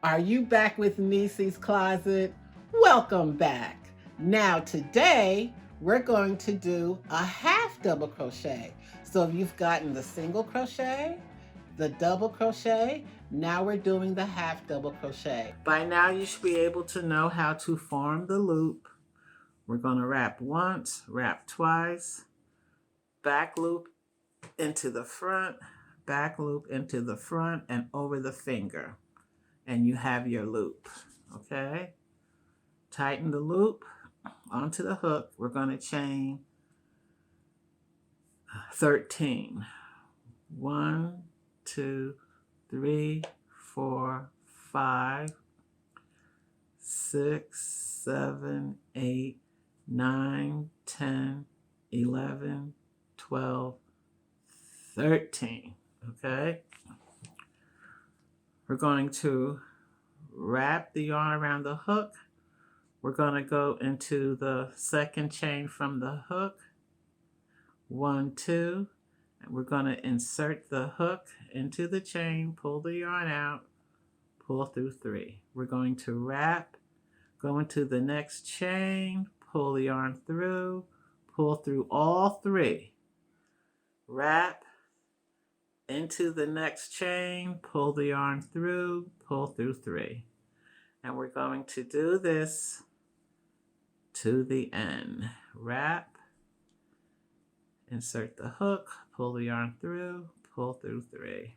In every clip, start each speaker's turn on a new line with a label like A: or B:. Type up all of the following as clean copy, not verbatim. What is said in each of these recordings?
A: Are you back with Niecy's Closet? Welcome back. Now today we're going to do a half double crochet. So if you've gotten the single crochet, the double crochet, now we're doing the half double crochet. By now you should be able to know how to form the loop. We're going to wrap once, wrap twice, back loop into the front, back loop into the front and over the finger. And you have your loop, okay? Tighten the loop onto the hook. We're going to chain 13. 1, 2, 3, 4, 5, 6, 7, 8, 9, 10, 11, 12, 13, okay? We're going to wrap the yarn around the hook. We're going to go into the second chain from the hook. 1, 2, and we're going to insert the hook into the chain, pull the yarn out, pull through 3. We're going to wrap, go into the next chain, pull the yarn through, pull through all 3. Wrap into the next chain, pull the yarn through, pull through 3. And we're going to do this to the end. Wrap, insert the hook, pull the yarn through, pull through 3.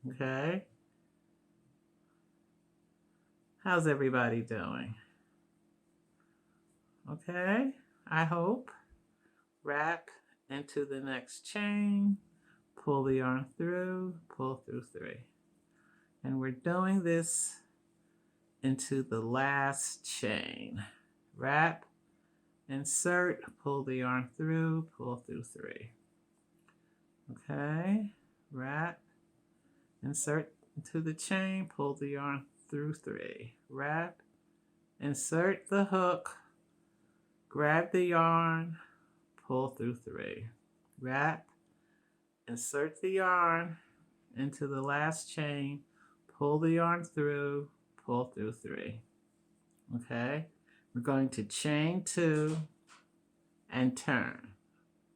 A: Okay? How's everybody doing? Okay, I hope. Wrap into the next chain, pull the yarn through, pull through 3. And we're doing this into the last chain. Wrap, insert, pull the yarn through, pull through 3. Okay, wrap, insert into the chain, pull the yarn through 3. Wrap, insert the hook, grab the yarn, pull through 3. Wrap, insert the yarn into the last chain, pull the yarn through, pull through 3. Okay, we're going to chain 2 and turn.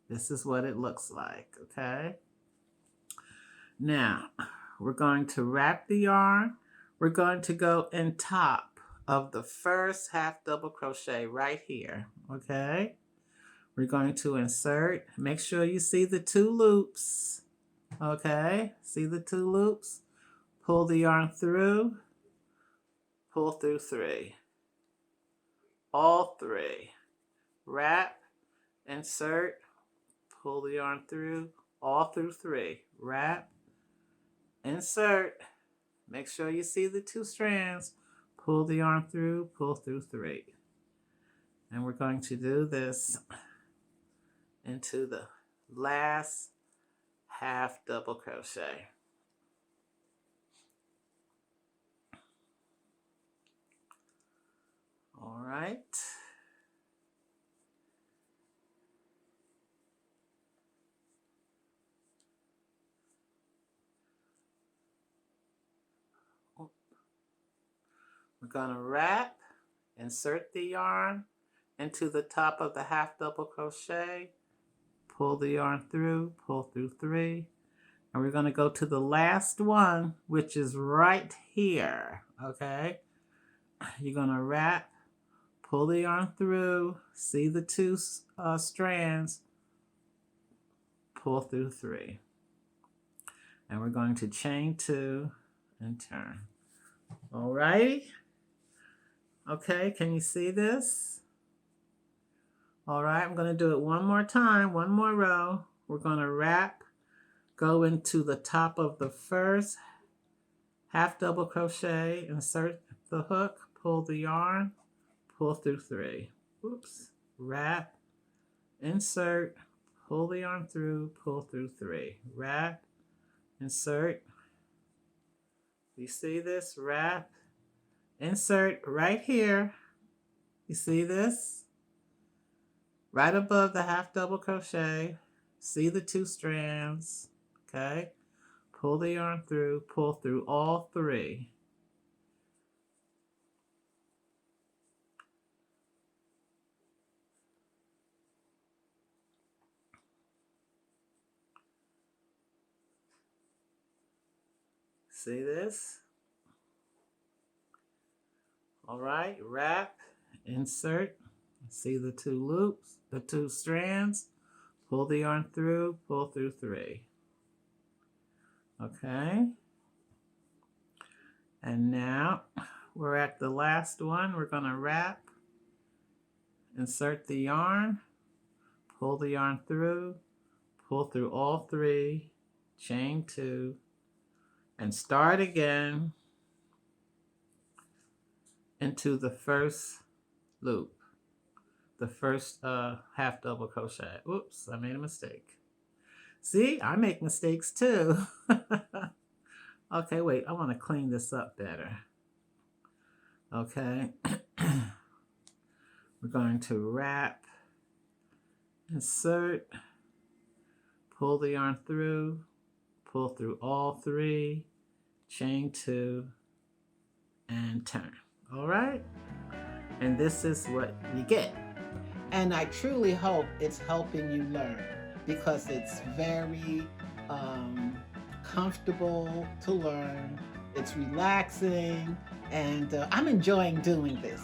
A: This is what it looks like, okay? Now, we're going to wrap the yarn. We're going to go in top of the first half double crochet right here, okay? We're going to insert, make sure you see the 2 loops, okay? See the 2 loops? Pull the yarn through, pull through 3. All 3. Wrap, insert, pull the yarn through, all through 3. Wrap, insert, make sure you see the 2 strands, pull the yarn through, pull through 3. And we're going to do this into the last half double crochet. All right. We're going to wrap, insert the yarn into the top of the half double crochet, pull the yarn through, pull through 3, and we're going to go to the last one, which is right here, okay? You're going to wrap, pull the yarn through, see the 2 strands, pull through 3. And we're going to chain 2 and turn. All right? Okay, can you see this? All right, I'm going to do it one more time, one more row. We're going to wrap, go into the top of the first half double crochet, insert the hook, pull the yarn, pull through 3. Oops. Wrap, insert, pull the yarn through, pull through 3. Wrap, insert. You see this? Wrap, insert right here. You see this? Right above the half double crochet. See the 2 strands. Okay? Pull the yarn through, pull through all 3. See this? All right, wrap, insert. See the two loops, the two strands. Pull the yarn through, pull through 3. Okay. And now we're at the last one. We're going to wrap, insert the yarn, pull the yarn through, pull through all 3, chain 2, and start again into the first loop, the first half double crochet. Oops, I made a mistake. See, I make mistakes too. Okay, wait, I want to clean this up better. Okay. We're going to wrap, insert, pull the yarn through, pull through all 3, chain 2, and turn. All right? And this is what you get. And I truly hope it's helping you learn, because it's very comfortable to learn. It's relaxing, and I'm enjoying doing this.